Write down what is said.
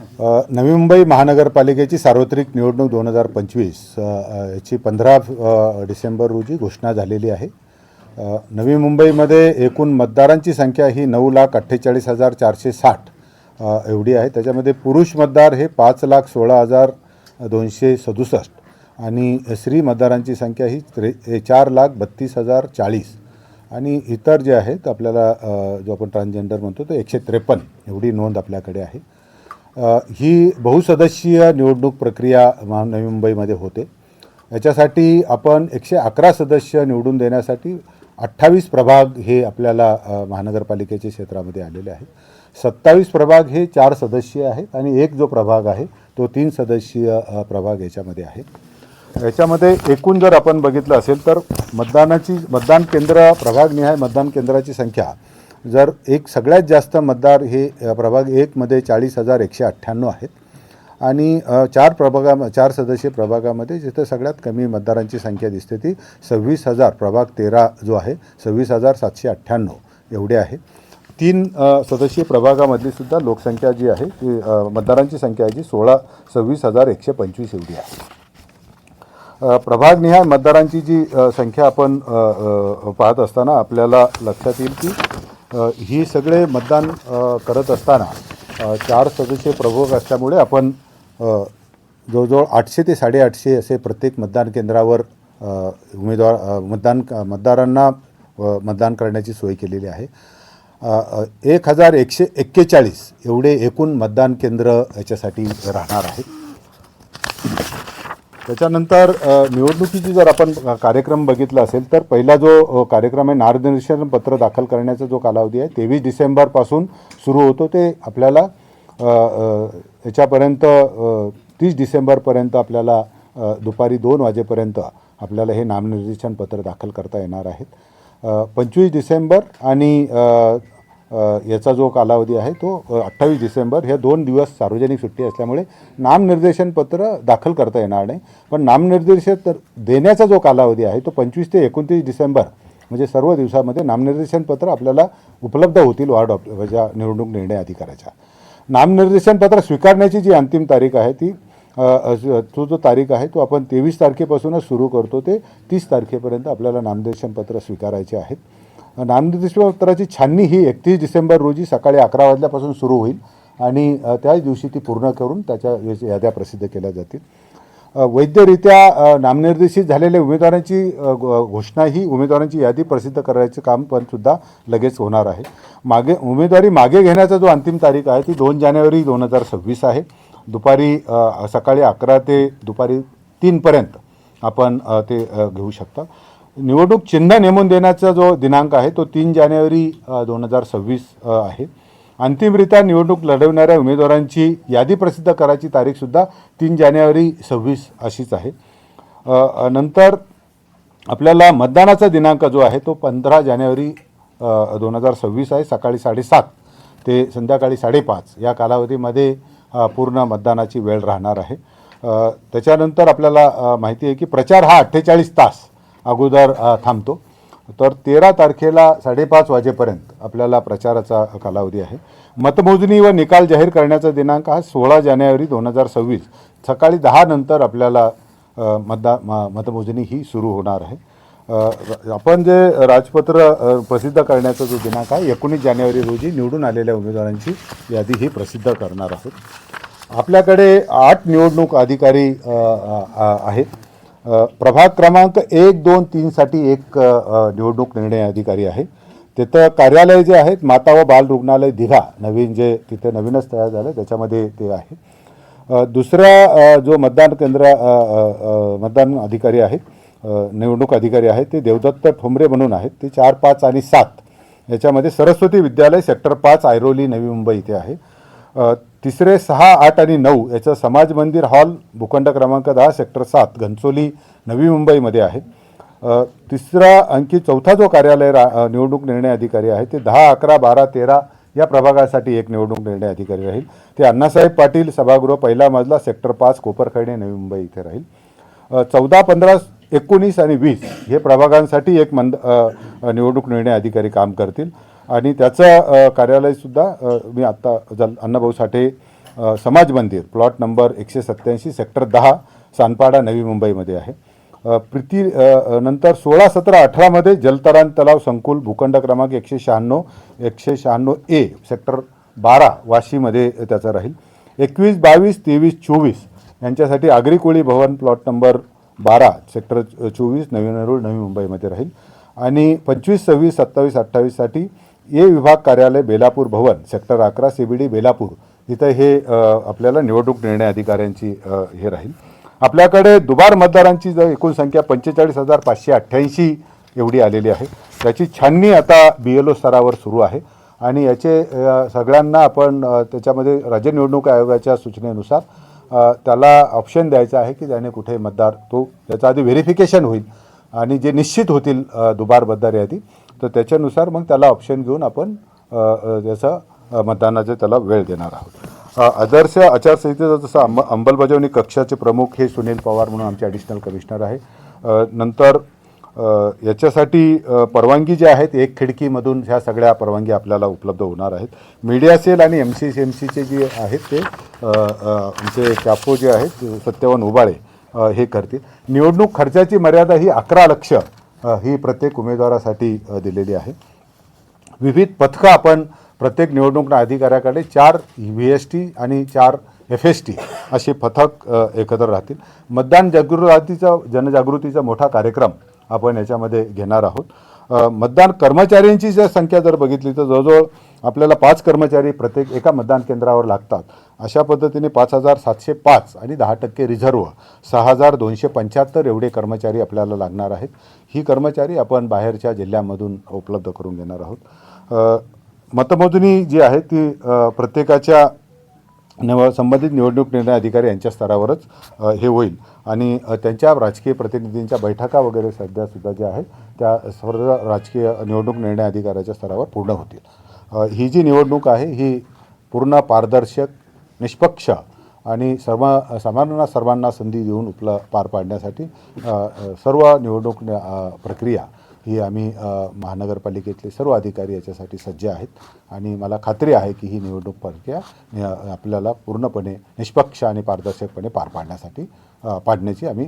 नवी मुंबई महानगरपालिकेची सार्वत्रिक निवडणूक 2025 याची 15 डिसेंबर रोजी घोषणा झालेली आहे। नवी मुंबईमध्ये एकूण मतदारांची संख्या ही 9,48,460 एवढी आहे। त्याच्यामध्ये पुरुष मतदार हे 5,16,267 आणि स्त्री मतदारांची संख्या ही 4,32,040 आणि इतर जे आहेत आपल्याला जो आपण ट्रान्सजेंडर म्हणतो तो 153 एवढी नोंद आपल्याकडे आहे। ही बहुसदस्यीय निवडणूक प्रक्रिया नवी मुंबईमध्ये होते। याच्यासाठी आपण 111 सदस्य निवडून देण्यासाठी 28 प्रभाग हे आपल्याला महानगरपालिकेच्या क्षेत्रामध्ये आलेले आहेत। 27 प्रभाग हे 4 सदस्यीय आहेत आणि एक जो प्रभाग आहे तो 3 सदस्यीय प्रभाग याच्यामध्ये आहे। याच्यामध्ये एकूण जर आपण बघितलं असेल तर मतदान केंद्र प्रभागनिहाय मतदान केंद्राची संख्या जर एक सगळ्यात जास्त मतदार हे प्रभाग 1 मध्ये 40,198 आहेत आणि 4 सदस्यीय प्रभागामध्ये जिथे सगळ्यात कमी मतदारांची संख्या दिसते ती 26,000 प्रभाग 13 जो आहे 26,798 एवढे आहे। 3 सदस्यीय प्रभागामधली सुद्धा लोकसंख्या जी आहे ती मतदारांची संख्या जी 26,125 एवढी आहे। प्रभागनिहाय मतदारांची जी संख्या आपण पाहत असताना आपल्याला लक्षात येईल की ही सगळे मतदान करत असताना 4 सदस्यीय प्रभाग असल्यामुळे आपण जवळजवळ 800 ते 850 असे प्रत्येक मतदान केंद्रावर मतदारांना मतदान करण्याची सोय केलेली आहे। 1,141 एवढे एकूण मतदान केंद्र याच्यासाठी राहणार आहेत। त्याच्यानंतर निवडणुकीची जर आपण कार्यक्रम बघितला असेल तर पहिला जो कार्यक्रम आहे नामनिर्देशन पत्र दाखल करण्याचा जो कालावधी आहे 23 डिसेंबरपासून सुरू होतो ते आपल्याला याच्यापर्यंत 30 डिसेंबरपर्यंत आपल्याला दुपारी 2 वाजेपर्यंत आपल्याला हे नामनिर्देशन पत्र दाखल करता येणार आहेत। 25 डिसेंबर आणि याचा जो कालावधी आहे तो 28 डिसेंबर हे 2 दिवस सार्वजनिक सुट्टी असल्यामुळे नामनिर्देशन पत्र दाखल करता येणार नाही। पण नामनिर्देशन देण्याचा जो कालावधी आहे तो 25 ते 29 डिसेंबर म्हणजे सर्व दिवसामध्ये नामनिर्देशन पत्र आपल्याला उपलब्ध होतील वार्ड निवडणूक निर्णय अधिकाऱ्याच्या। नामनिर्देशन पत्र स्वीकारण्याची जी अंतिम तारीख आहे ती जो तारीख आहे तो आपण 23 तारखेपासूनच सुरू करतो ते 30 तारखेपर्यंत आपल्याला नामनिर्देशन पत्र स्वीकारायचे आहेत। नामनिर्देशन पत्राची छाननी ही 31 डिसेंबर रोजी सकाळी 11 वाजल्यापासून सुरू होईल आणि त्याच दिवशी ती पूर्ण करून त्याच्या याद्या प्रसिद्ध केल्या जातील। वैधरित्या नामनिर्देशित झालेल्या उमेदवारांची घोषणा ही उमेदवारांची यादी प्रसिद्ध करायचं काम पण सुद्धा लगेच होणार आहे। उमेदवारी मागे घेण्याचा जो अंतिम तारीख आहे ती 2 जानेवारी 2026 आहे। दुपारी सकाळी 11 ते दुपारी 3 पर्यंत आपण ते घेऊ शकता। निवडणूक चिन्ह नेमून देण्याचा जो दिनांक आहे तो 3 जानेवारी 2026 आहे। अंतिमरित्या निवडणूक लढवणाऱ्या उमेदवारांची यादी प्रसिद्ध करायची तारीखसुद्धा 3 जानेवारी 26 अशीच आहे। नंतर आपल्याला मतदानाचा दिनांक जो आहे तो 15 जानेवारी 2026 आहे। सकाळी 7:30 ते संध्याकाळी 5:30 या कालावधीमध्ये पूर्ण मतदानाची वेळ राहणार आहे। त्याच्यानंतर आपल्याला माहिती आहे की प्रचार हा 48 तास अगोदर थांबतो। तर 13 तारखेला 5:30 वाजेपर्यंत आपल्याला प्रचाराचा कालावधी आहे। मतमोजणी व निकाल जाहीर करण्याचा दिनांक हा 16 जानेवारी 2026 सकाळी 10 नंतर आपल्याला मतमोजणी ही सुरू होणार आहे। आपण जे राजपत्र प्रसिद्ध करण्याचा जो दिनांक आहे 19 जानेवारी रोजी निवडून आलेल्या उमेदवारांची यादी ही प्रसिद्ध करणार आहोत। आपल्याकडे 8 निवडणूक अधिकारी आहेत। प्रभाग क्रमांक 1, 2, 3 साठी एक निवडणूक निर्णय अधिकारी आहे। तिथं कार्यालय जे आहेत माता व बाल रुग्णालय दिघा नवीन जे तिथे नवीनच तयार झालं त्याच्यामध्ये ते आहे। दुसरा जो मतदान अधिकारी आहेत निवडणूक अधिकारी आहेत ते देवदत्त ठोंबरे म्हणून आहेत। ते 4, 5 आणि 7 याच्यामध्ये सरस्वती विद्यालय सेक्टर 5 ऐरोली नवी मुंबई इथे आहे। तिसरे 6, 8 आणि 9 याचं समाज मंदिर हॉल भूखंड क्रमांक 10 सेक्टर 7 घनसोली नवी मुंबईमध्ये आहे। तिसरा अंकी चौथा जो कार्यालय निवडणूक निर्णय अधिकारी आहे ते 10, 11, 12, 13 या प्रभागासाठी एक निवडणूक निर्णय अधिकारी राहील। ते अण्णासाहेब पाटील सभागृह पहिला मजला सेक्टर 5 कोपरखैरणे नवी मुंबई इथे राहील। 14, 15, 19 आणि 20 हे प्रभागांसाठी एक निवडणूक निर्णय अधिकारी काम करतील आणि त्याचं कार्यालयसुद्धा मी आत्ता अण्णाभाऊ साठे समाज मंदिर प्लॉट नंबर 187 सेक्टर 10 सानपाडा नवी मुंबईमध्ये आहे. नंतर 16, 17, 18मध्ये जलतरण तलाव संकुल भूखंड क्रमांक 196A सेक्टर 12 वाशीमध्ये त्याचं राहील. 21, 22, 23, 24 यांच्यासाठी आगरी कोळी भवन प्लॉट नंबर 12 सेक्टर 24 नवी नेरूळ नवी मुंबईमध्ये राहील. आणि 25, 26, 27, 28साठी ए विभाग कार्यालय बेलापूर भवन सेक्टर 11 CBD बेलापूर इथं हे आपल्याला निवडणूक निर्णय अधिकाऱ्यांची हे राहील. आपल्याकडे दुबार मतदारांची जर एकूण संख्या 45,588 एवढी आलेली आहे. त्याची छाननी आता BLO स्तरावर सुरू आहे आणि याचे सगळ्यांना आपण त्याच्यामध्ये राज्य निवडणूक आयोगाच्या सूचनेनुसार त्याला ऑप्शन द्यायचा आहे की त्याने कुठे मतदार तो त्याचा आधी व्हेरिफिकेशन होईल आणि जे निश्चित होतील दुबार मतदार यादी तर त्याच्यानुसार मग त्याला ऑप्शन घेऊन आपण त्याचा मतदानाचे त्याला वेळ देणार आहोत. आदर्श आचारसंहितेचा जसं अंमलबजावणी कक्षाचे प्रमुख हे सुनील पवार म्हणून आमचे ॲडिशनल कमिशनर आहे. नंतर याच्यासाठी परवानगी ज्या आहेत एक खिडकीमधून ह्या सगळ्या परवानगी आपल्याला उपलब्ध होणार आहेत. मीडिया सेल आणि MCMCचे जे आहेत ते आमचे कॅफो जे आहेत सत्यवान उबाळे हे करतील. निवडणूक खर्चाची मर्यादा ही 11 लक्ष ही प्रत्येक उमेदवारासाठी दिलेली आहे. विविध पथकं आपण प्रत्येक निवडणूक अधिकाऱ्याकडे 4 VST आणि 4 FST असे पथक एकत्र राहतील. मतदान जनजागृतीचा मोठा कार्यक्रम आपण याच्यामध्ये घेणार आहोत. मतदान कर्मचाऱ्यांची जर संख्या जर बघितली तर जवळजवळ आपल्याला 5 कर्मचारी प्रत्येक एका मतदान केंद्रावर लागतात. अशा पद्धतीने 5,705 आणि 10% रिझर्व 6,275 एवढे कर्मचारी आपल्याला लागणार आहेत. ही कर्मचारी आपण बाहेरच्या जिल्ह्यांमधून उपलब्ध करून घेणार आहोत. मतमोजणी जी आहे ती प्रत्येकाच्या संबंधित निवडणूक निर्णय अधिकारी यांच्या स्तरावरच हे होईल आणि त्यांच्या राजकीय प्रतिनिधींच्या बैठका वगैरे सध्यासुद्धा ज्या आहेत त्या सर्व राजकीय निवडणूक निर्णय अधिकाऱ्याच्या स्तरावर पूर्ण होतील. ही जी निवडणूक आहे ही पूर्ण पारदर्शक निष्पक्ष आणि सर्वांना संधी देऊन पार पाडण्यासाठी सर्व निवडणूक प्रक्रिया ही आम्ही महानगरपालिकेतले सर्व अधिकारी याच्यासाठी सज्ज आहेत आणि मला खात्री आहे की ही निवडणूक प्रक्रिया आपल्याला पूर्णपणे निष्पक्ष आणि पारदर्शकपणे पार पाडण्याची आम्ही